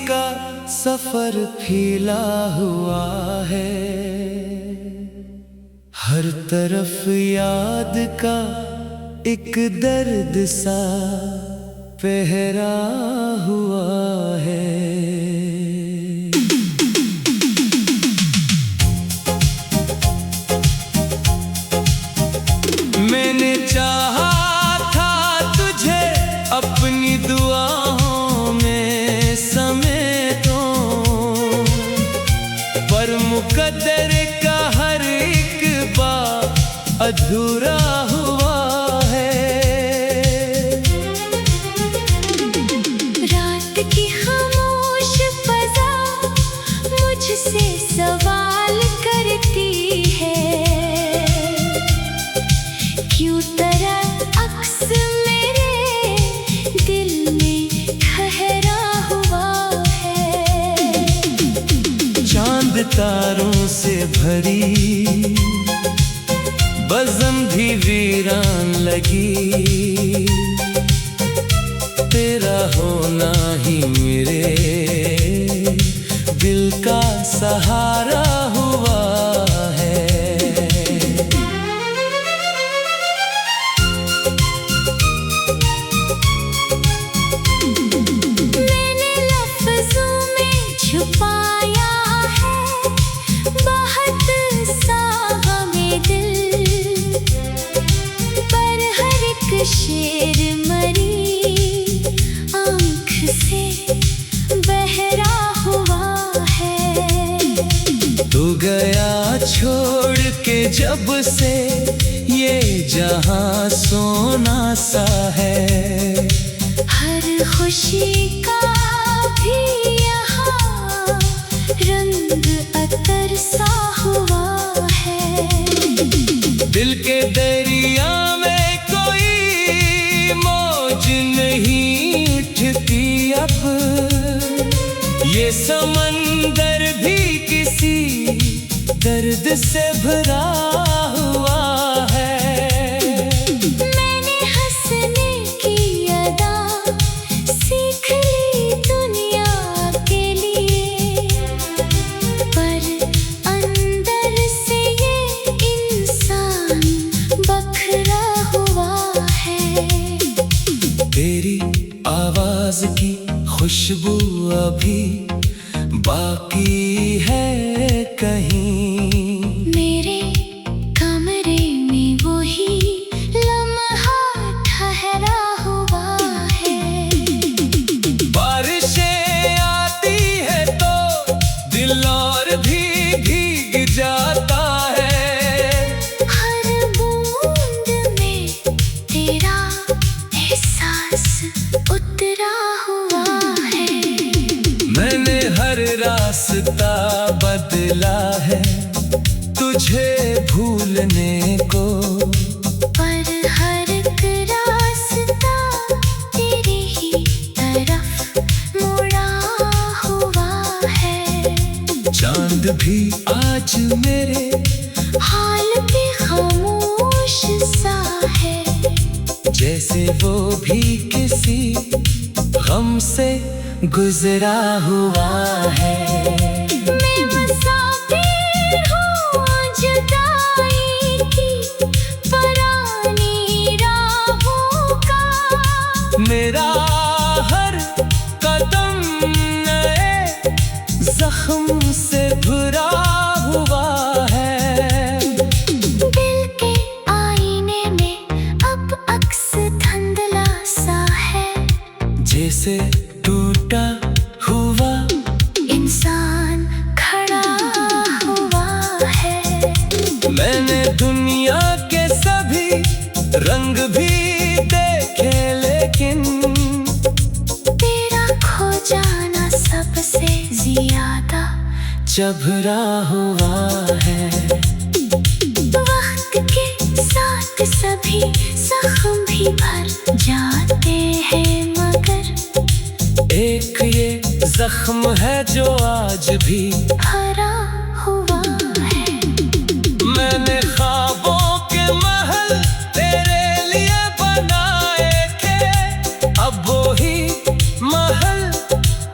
का सफर फैला हुआ है, हर तरफ याद का एक दर्द सा पहरा हुआ है। मैंने चाहा था तुझे अपनी दुआओं में समेटो, पर मुकद्दर का हर एक बार अधूरा हुआ है। रात की खामोश फज़ा मुझसे सवाल करती है, क्यों तरह अक्स मेरे दिल में ठहरा हुआ है। चांद तारों से भरी बज़म भी वीरान लगी, तेरा होना ही मेरे दिल का सहारा हुआ है। मैंने लफ्ज़ों में छुपाया है बहुत सा हमें दिल, पर हर एक शेर मरी आँख से बहरा हुआ है। तू गया छोड़ के जब से ये जहां सोना सा है, हर खुशी का भी यहाँ रंग अतर सा हुआ है। दिल के दरिया में कोई मौज नहीं उठती अब, ये समंदर भी किसी दर्द से भरा हुआ है। मैंने हंसने की अदा सीख ली दुनिया के लिए, पर अंदर से ये इंसान बखरा हुआ है। तेरी आवाज की खुशबू अभी बाकी है कहीं, मेरे कमरे में वही लम्हा ठहरा हुआ है। बारिशें आती है तो दिल और भी भीग जाता है, हर बूंद में तेरा एहसास उतरा हुआ है। मैंने हर रास्ता बदला है तुझे भूलने को, पर हर एक रास्ता तेरी ही तरफ मुड़ा हुआ है। चांद भी आज मेरे हाल पे खामोश सा है, जैसे वो भी किसी गम से गुजरा हुआ है। मैं मुसाफिर हूँ जुदाई की पुरानी राहों का, मेरा हर कदम नए जख्म से भरा हुआ है। दिल के आईने में अब अक्स धुंधला सा है, जैसे टूटा हुआ इंसान खड़ा हुआ है। मैंने दुनिया के सभी रंग भी देखे, लेकिन तेरा खो जाना सबसे ज्यादा जबरा हुआ है। वक्त के साथ सभी जख्म भी भर जाते हैं, मगर एक ये जख्म है जो आज भी भरा हुआ है। मैंने ख्वाबों के महल तेरे लिए बनाए थे, अब वो ही महल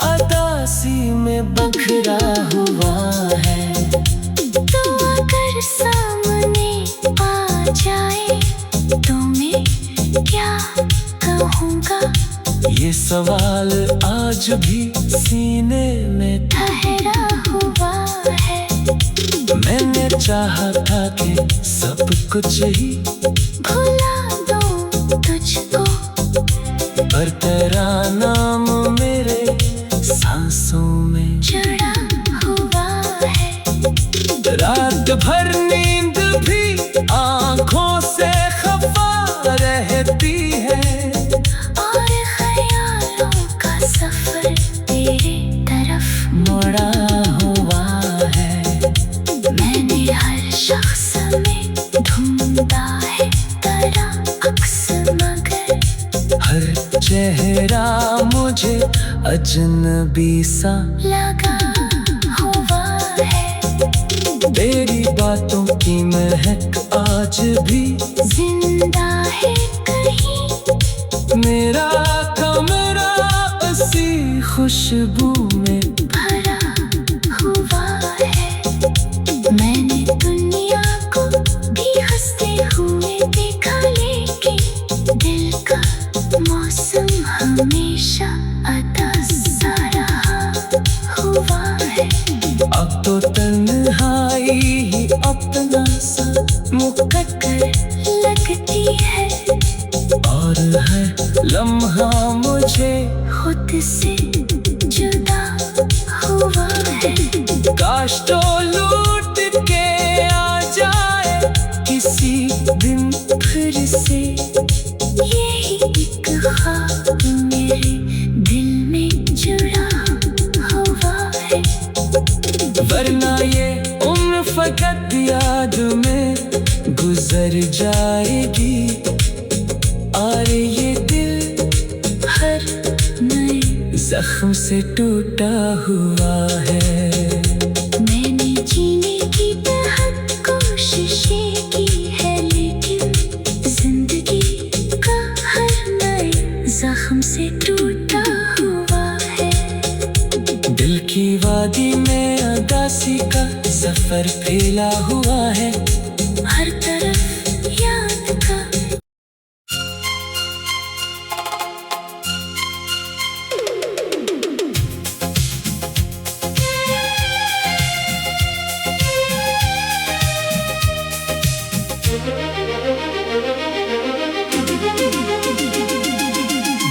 अदा ये सवाल आज भी सीने में ठहरा हुआ है। मैंने चाहा था कि सब कुछ ही भुला दूं तुझको, पर तेरा नाम मेरे सांसों में जुड़ा हुआ है। रात भर नींद भी आंखों से खफा रहती है, और ख्यालों का सफर तेरे तरफ मुड़ा हुआ है। मैंने हर शख्स में ढूंढा है तेरा अक्स, मगर हर चेहरा मुझे अजनबी सा लगा हुआ है। तेरी बातों की महक आज भी जिंदा है कहीं, मेरा कमरा उसी खुशबू में भरा हुआ है। मैंने दुनिया को भी हंसते हुए देखा, लेकिन दिल का मौसम हमेशा अदा सा रहा हुआ है। अब तो तन्हाई ही अपना सा मुकद्दर लगती है, और है लम्हा मुझे खुद से जुदा हुआ है। काश तो लूट के आ जाए किसी दिन फिर से, यही एक ख्वाब मेरे दिल में जुड़ा हुआ है। वरना ये उम्र फकत याद में गुजर जाएगी, और ये दिल हर नए जख्म से टूटा हुआ है। मैंने जीने की बेहद कोशिशें की है, लेकिन जिंदगी का हर नए जख्म से टूटा हुआ है। दिल की वादी में अदासी का सफर फैला हुआ है, हर तरफ याद का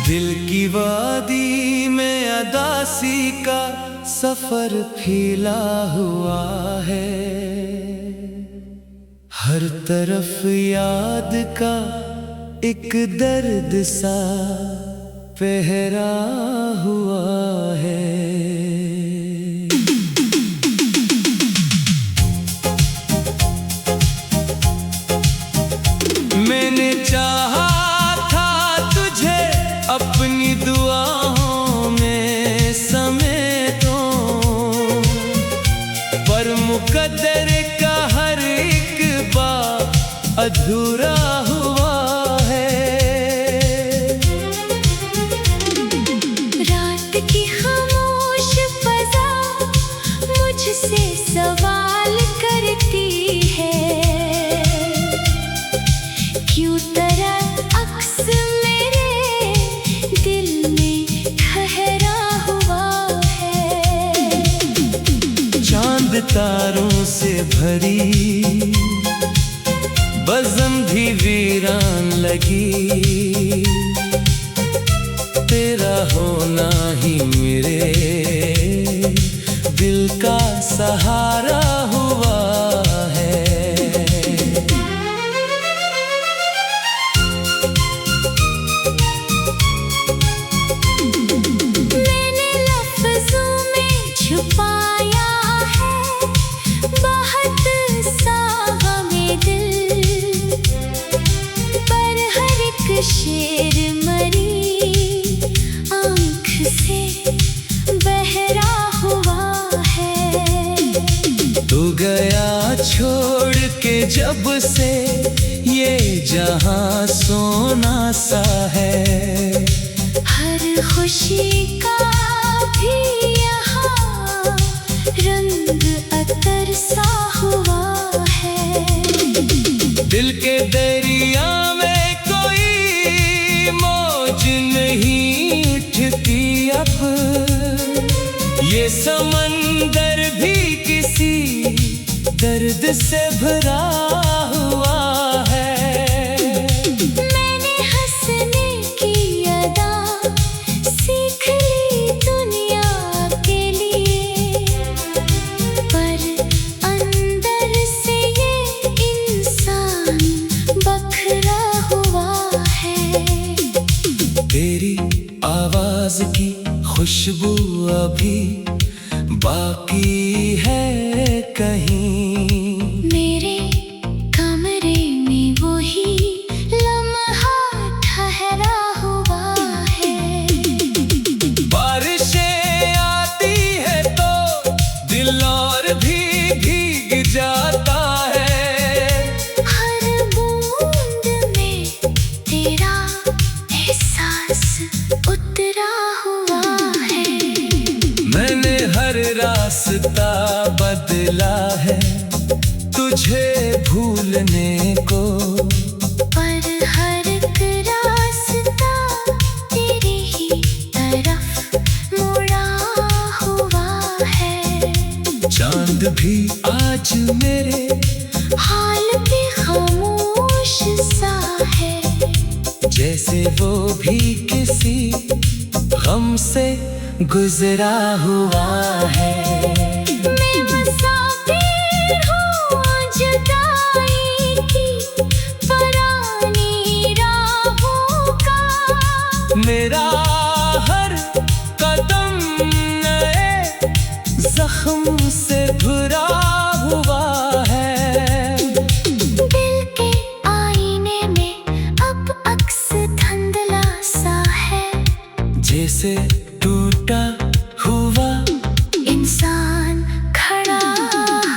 दिल की वादी में अदासी का सफर फैला हुआ है, हर तरफ याद का एक दर्द सा पहरा हुआ है। मैंने चाहा था तुझे अपनी दुआओं में समेटो, पर मुकद्दर का हर एक बार अधूरा हुआ है। रात की खामोश फज़ा मुझसे सवाल करती है, क्यों तेरा अक्स मेरे दिल में ठहरा हुआ है। चांद तारों से भरी बज़म भी वीरान लगी, तेरा होना ही मेरे दिल का सहारा हुआ है। मैंने लफ्ज़ों में छुपाया है बहुत सा गमे दिल, पर हर एक शेर मरी आँख से बहरा हुआ है। तू गया छोड़ के जब से ये जहां सोना सा है, हर खुशी का भी यहाँ रंग अतर सा हुआ है। दिल के दरिया में कोई मौज नहीं ये समंदर भी किसी दर्द से भरा हुआ है। मैंने हंसने की अदा सीख ली दुनिया के लिए, पर अंदर से ये इंसान बखरा हुआ है। तेरी आवाज की खुशबू अभी बाकी है कहीं। मेरे कमरे में वही लम्हा ठहरा हुआ है। बारिशें आती है तो दिल और भी भीग जाता है। हर बूंद में तेरा एहसास उतरा हुआ है। मैंने हर रास्ता बदला है तुझे भूलने को, पर हर एक रास्ता तेरी ही तरफ मुड़ा हुआ है। चांद भी आज मेरे हाल पे खामोश सा है, जैसे वो भी किसी गम से गुजरा हुआ है। मैं मुसाफिर हूँ जुदाई की पुरानी राहों का। मेरा हर कदम नए जख्म से भरा हुआ है। दिल के आईने में अब अक्स धुंधला सा है, जैसे टूटा हुआ इंसान खड़ा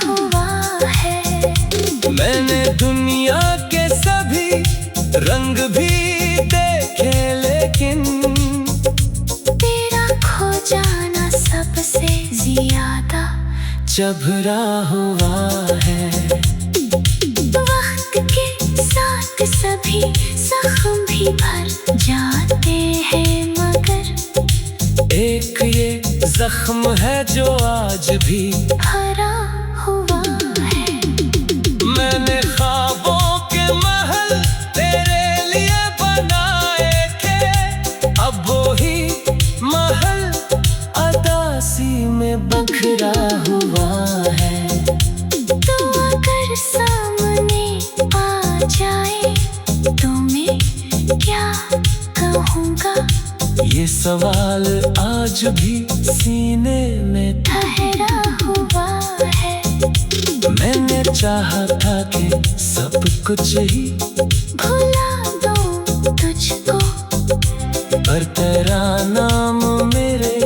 हुआ है। मैंने दुनिया के सभी रंग भी देखे, लेकिन तेरा खो जाना सबसे ज्यादा चभरा हुआ है। वक्त के साथ सभी जख्म भी भर जाते हैं, मगर एक ये जख्म है जो आज भी भरा हुआ है। मैंने ख्वाबों के महल तेरे लिए बनाए थे, अब वो ही महल अदासी में बखरा हुआ है। तो अगर सामने आ जाए तो मैं क्या कहूँगा? ये सवाल आज भी सीने में ठहरा हुआ है। मैंने चाहा था कि सब कुछ ही भुला दूँ तुझको, पर तेरा नाम मेरे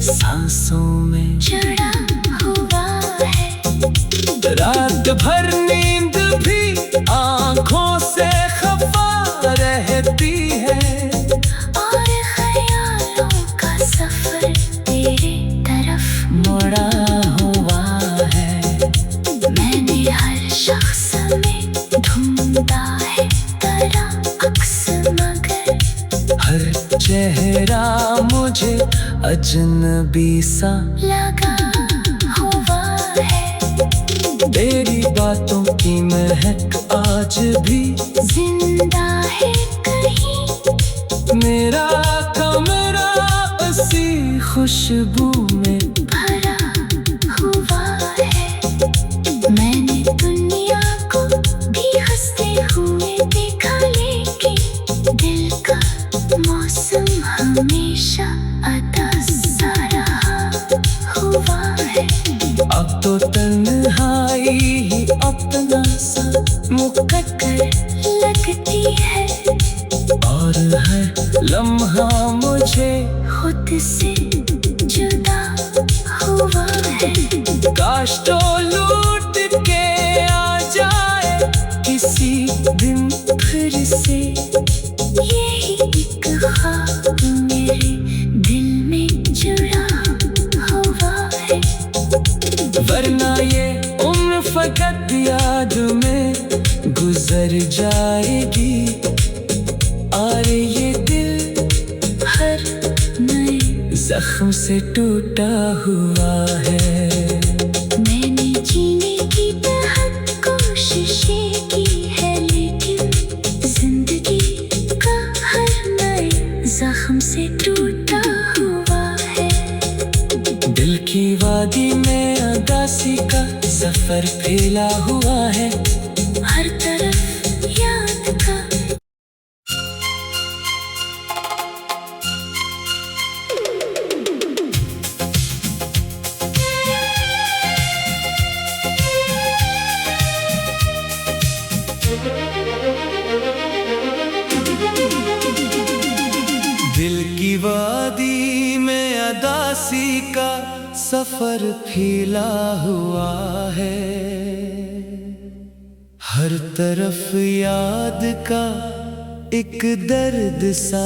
सांसों में जुड़ा हुआ है। रात भर नींद भी आंखों से खफा रहती है, और ख्यालों का सफर तेरे तरफ मुड़ा हुआ है। मैंने हर शख्स में ढूंढा है तेरा अक्स, मगर हर चेहरा मुझे अजनबी सा लगा हुआ है। तेरी बातों की महक आज भी जिंदा है कहीं, मेरा कमरा उसी खुशबू में भरा हुआ है। मैंने दुनिया को भी हंसते हुए देखा, लेकिन दिल का मौसम हमेशा अदा सा रहा हुआ है। अब तो तन्हाई ही अपना सा मुकद्दर लगती है, और हर लम्हा मुझे खुद से जुदा हुआ है। काश तो लूट के आ जाए किसी दिन फिर से, यही एक ख्वाब मेरे दिल में जुड़ा हुआ है। वरना ये उम्र फकत याद में गुजर जाएगी, और ये दिल हर नए जख्म से टूटा हुआ है। मैंने जीने की बेहद कोशिशें की है, लेकिन जिंदगी का हर नए जख्म से टूटा हुआ है। दिल की वादी में उदासी का सफर फैला हुआ है। हर तरफ याद का दिल की वादी में उदासी का सफर फैला हुआ है। हर तरफ याद का एक दर्द सा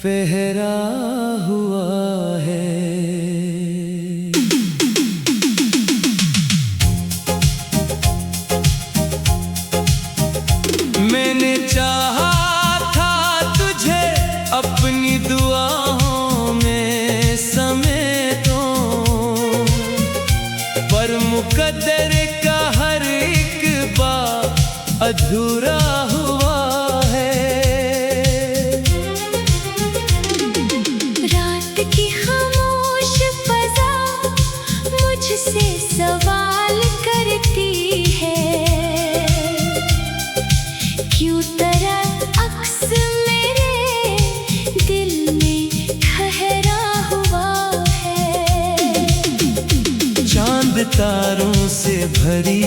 पहरा हुआ है। मैंने चाहा था तुझे अपनी दुआओं में समेटो, पर मुकद्दर का हर एक बार अधूरा हुआ है। रात की खामोश फज़ा मुझसे सवाल करती है, क्यों तरह अक्स मेरे दिल में ठहरा हुआ है। चांद तारों से भरी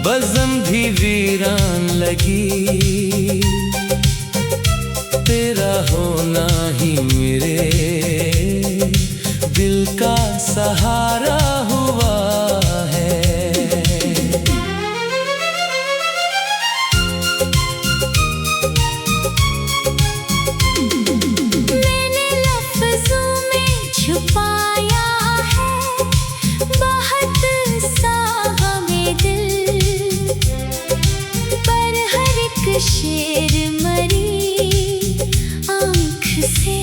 बज़म भी वीरान लगी, तेरा होना ही मेरे दिल का सहारा हुआ है। मैंने लफ्ज़ों में छुपाया है बहुत सा हमें दिल, पर हर एक शेर मरी आँख से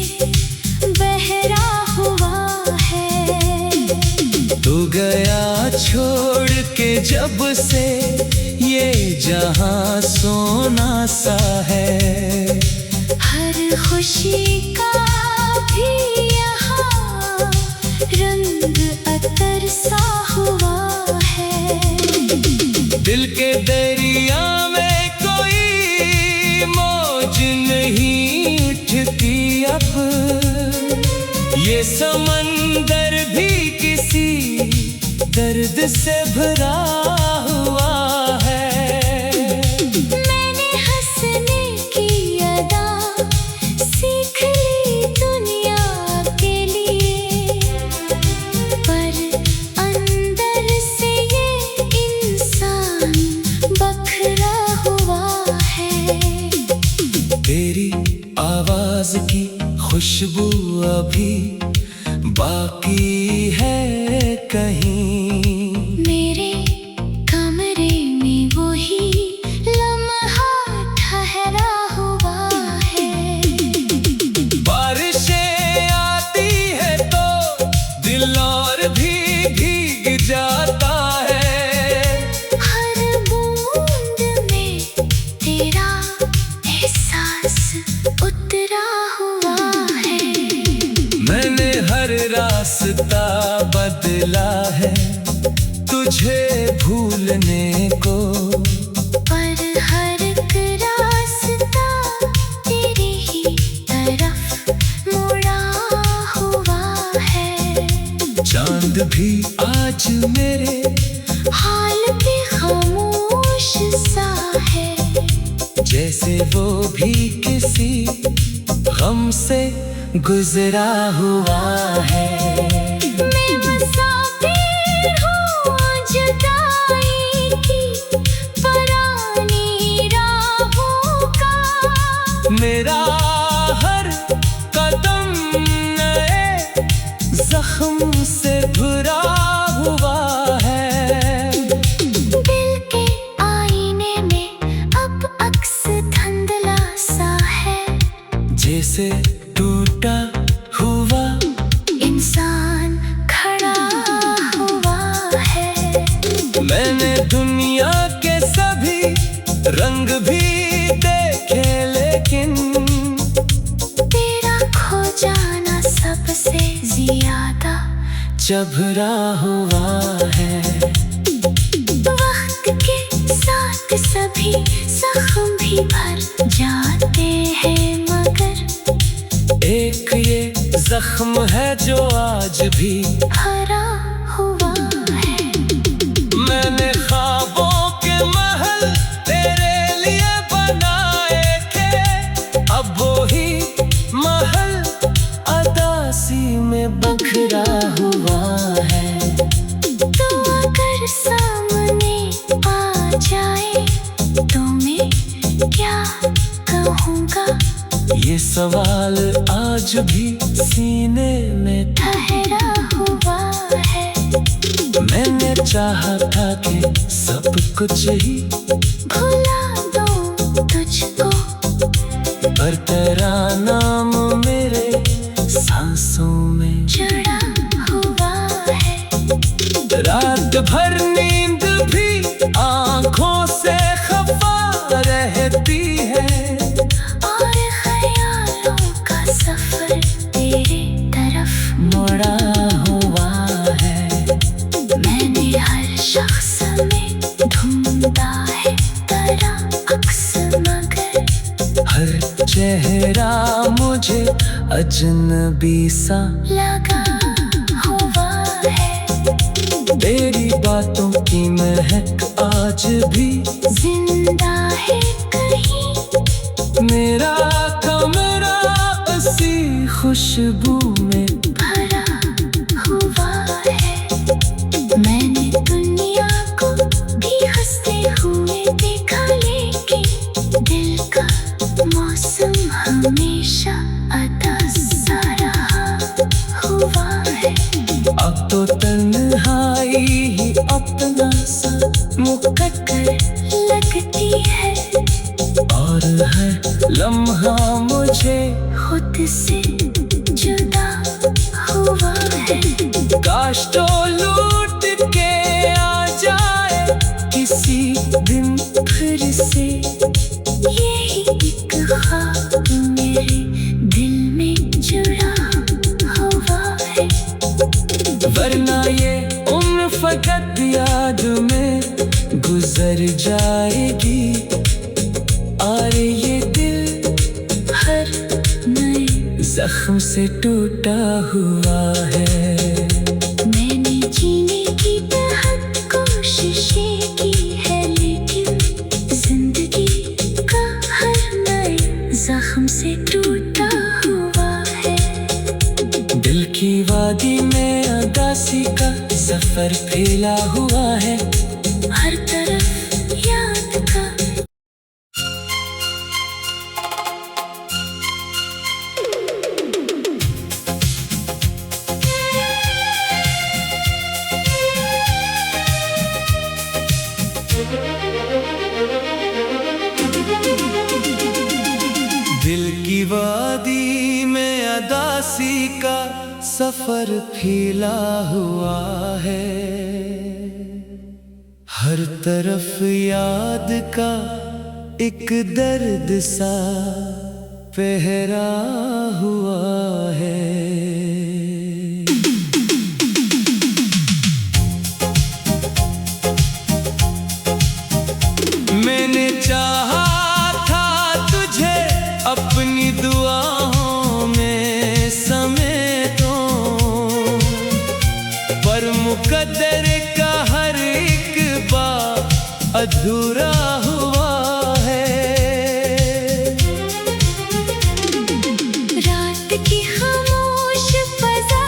बहरा हुआ है। तू गया छोड़ के जब से ये जहां सोना सा है। हर खुशी का भी यहाँ रंग अतर सा हुआ है। दिल के दरिया में कोई मौज नहीं उठती अब, ये समंदर भी किसी दर्द से भरा हुआ है। मैंने हंसने की अदा सीख ली दुनिया के लिए, पर अंदर से ये इंसान बखरा हुआ है। तेरी आवाज की खुशबू अभी बाकी है कहीं। मेरे कमरे में वही लम्हा ठहरा हुआ है। बारिशें आती है तो दिल और भी भीग जाता है। हर बूंद में तेरा एहसास उतरा हुआ है। मैंने हर रास्ता बदला है तुझे भूलने को, पर हर एक रास्ता तेरी ही तरफ मुड़ा हुआ है। चांद भी आज मेरे हाल पे खामोश सा है, जैसे वो भी किसी गम से गुजरा हुआ है। मैं मुसाफिर हूँ जुदाई की पुरानी राहों का। मेरा हर कदम नए जख्म से भरा हुआ है। दिल के आईने में अब अक्स धुंधला सा है, जैसे टूटा जभरा हुआ है। वक्त के साथ सभी जख्म भी भर जाते हैं, मगर एक ये जख्म है जो आज भी भरा हुआ है। मैंने ख्वाबों के महल तेरे लिए बनाए थे, अब वो ही महल अदासी में बखरा हुआ है। तो अगर सामने आ जाए तो मैं क्या कहूँगा? ये सवाल आज भी सीने में ठहरा हुआ है। मैंने चाहा था कि सब कुछ ही भुला दूँ तुझको, पर तेरा नाम मेरे सांसों में जुड़ा हुआ है। रात भर नींद भी आंखों से खफा रहती है, और ख्यालों का सफर तेरे तरफ मुड़ा हुआ है। मैंने हर शख्स में ढूंढा है तेरा अक्स, मगर हर चेहरा मुझे अजनबी सा लगा हुआ है। तेरी बातों की महक आज भी जिंदा है कहीं, मेरा कमरा उसी खुशबू में भरा हुआ है। मैंने दुनिया को भी हंसते हुए देखा, लेकिन दिल का मौसम हमेशा अदासा रहा हुआ है। अब तो तन्हाई ही अपना सा मुकद्दर लगती है, और हर लम्हा मुझे खुद से जुदा हुआ है। काश तो लूट के आ जाए किसी दिन फिर से, यही एक ख्वाब मेरे दिल में जुड़ा हुआ है। वरना ये उम्र फकत याद में गुजर जाएगी, और ये दिल हर नए जख्म से टूटा हुआ है। मैंने जीने की बेहद कोशिशें की है, लेकिन जिंदगी का हर नए जख्म से टूटा हुआ है। दिल की वादी में अदासी का सफर फैला हुआ है, हर तरफ याद का दिल की वादी में अदासी का सफर फैला हुआ है, हर तरफ याद का एक दर्द सा पहरा हुआ है। मैंने चाहा था तुझे अपनी दुआओं में समेटो, पर मुकद्दर का हर एक बार अधूरा हुआ है। रात की खामोश फज़ा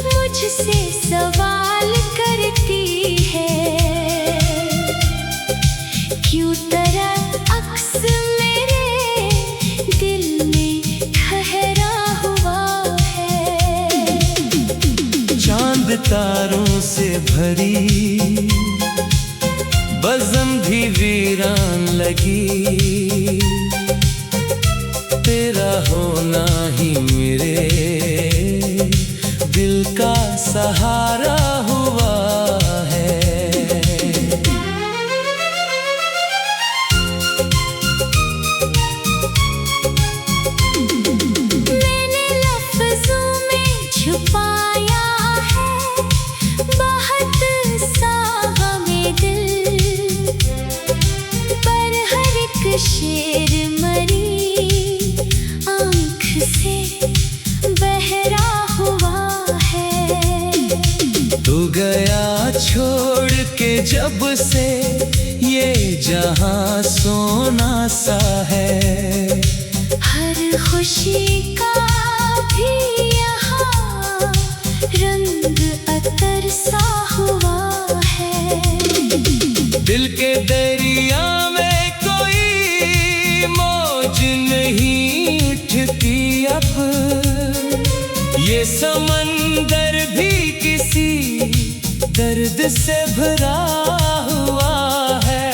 मुझसे सवाल करती है, क्यों तेरा अक्स मेरे दिल में ठहरा हुआ है। चांद तारों से भरी बज़म भी वीरान लगी, तेरा होना ही मेरे दिल का सहारा हुआ है। मैंने लफ्ज़ों में छुपाया है जब से ये जहां सोना सा है। हर खुशी का भी यहाँ रंग अतर सा हुआ है। दिल के दरिया में कोई मौज नहीं उठती अब, ये समंदर भी किसी दर्द से भरा हुआ है।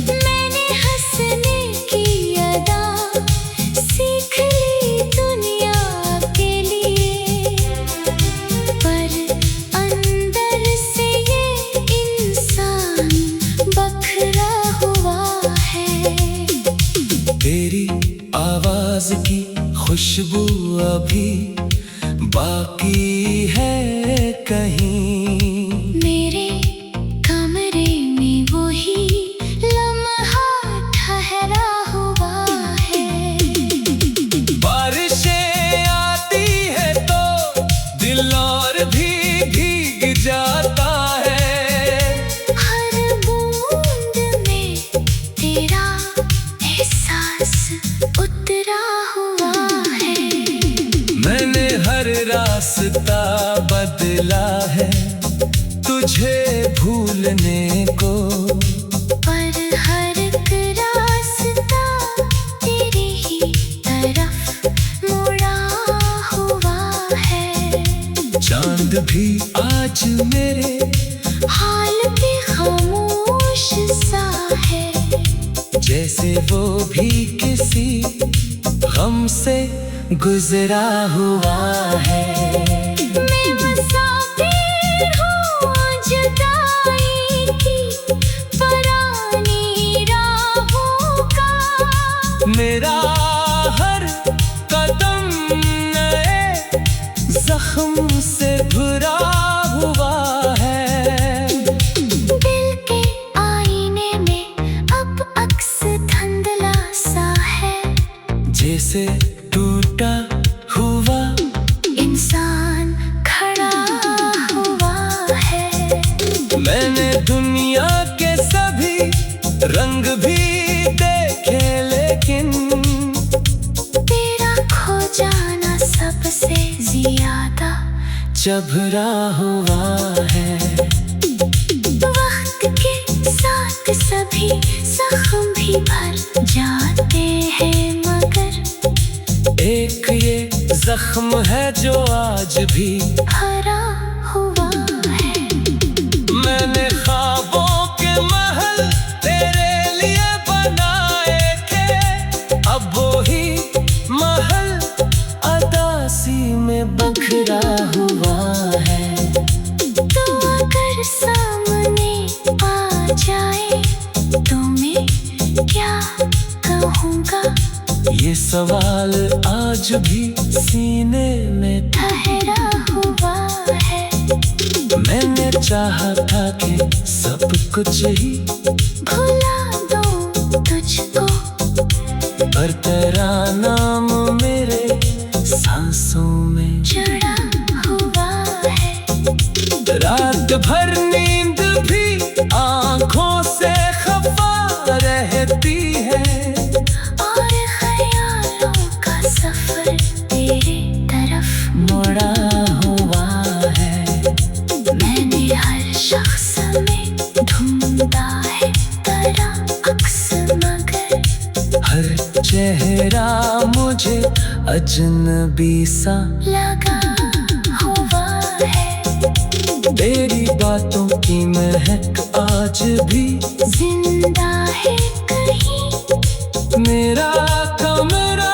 मैंने हंसने की अदा सीख ली दुनिया के लिए, पर अंदर से ये इंसान बखरा हुआ है। तेरी आवाज की खुशबू अभी बाकी है कहीं। मेरे कमरे में वही लम्हा ठहरा हुआ है। बारिशें आती है तो दिल और भी भीग जाता है। हर बूंद में तेरा एहसास उतरा हुआ है। मैंने हर रास्ता बदला है तुझे भूलने को, पर हर एक रास्ता तेरी ही तरफ मुड़ा हुआ है। चांद भी आज मेरे हाल पे खामोश सा है, जैसे वो भी किसी गम से गुजरा हुआ है। मैं मुसाफिर हूँ जुदाई की पुरानी राहों का। मेरा हर कदम नए जख्म से भरा हुआ है। दिल के आईने में अब अक्स धुंधला सा है, जैसे टूटा हुआ इंसान खड़ा हुआ है। मैंने दुनिया के सभी रंग भी देखे, लेकिन तेरा खो जाना सबसे ज्यादा जबरा हुआ है। वक्त के साथ सभी जख्म भी भर जाते हैं, मगर एक ये जख्म है जो आज भी भरा हुआ है। मैंने ख्वाबों के महल तेरे लिए बनाए थे, अब वो ही महल अदासी में बखरा हुआ है। तो अगर सामने आ जाए तो मैं क्या कहूँगा? ये सवाल आज भी सीने में ठहरा हुआ है। मैंने चाहा था कि सब कुछ ही भुला दूं तुझको, पर तेरा नाम मेरे सांसों में जुड़ा हुआ है। रात भर नींद भी आंखों से खफा रहती है, और ख्यालों का सफर तेरे तरफ मुड़ा हुआ है। मैंने हर शख्स में ढूंढा है तेरा अक्स, मगर हर चेहरा मुझे अजनबी सा लगा हुआ है। तेरी बातों की महक आज भी जिंदा है कहीं, मेरा कमरा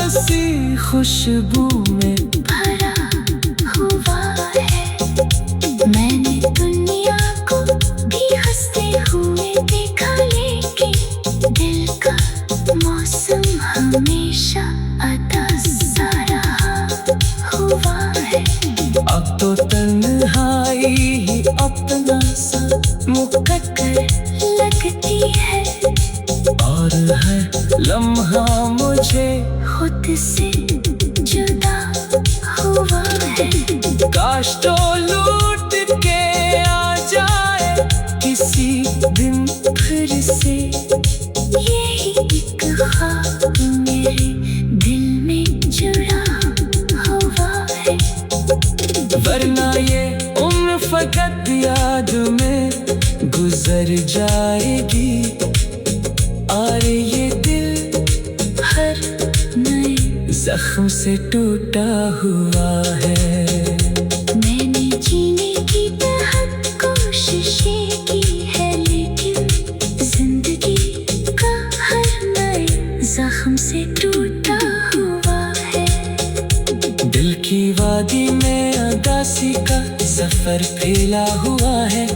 उसी खुशबू में भरा हुआ है। मैंने दुनिया को भी हंसते हुए देखा, लेकिन दिल का मौसम हमेशा अदा सा रहा हुआ है। अब तो तन्हाई ही अपना सा मुकद्दर लगती है, और हर लम्हा मुझे खुद से जुदा हुआ है। काश तो लूट के आ जाए जख्म से टूटा हुआ है। मैंने जीने की बेहद कोशिशें की है, लेकिन जिंदगी का हर नए जख्म से टूटा हुआ है। दिल की वादी में उदासी का सफर फैला हुआ है।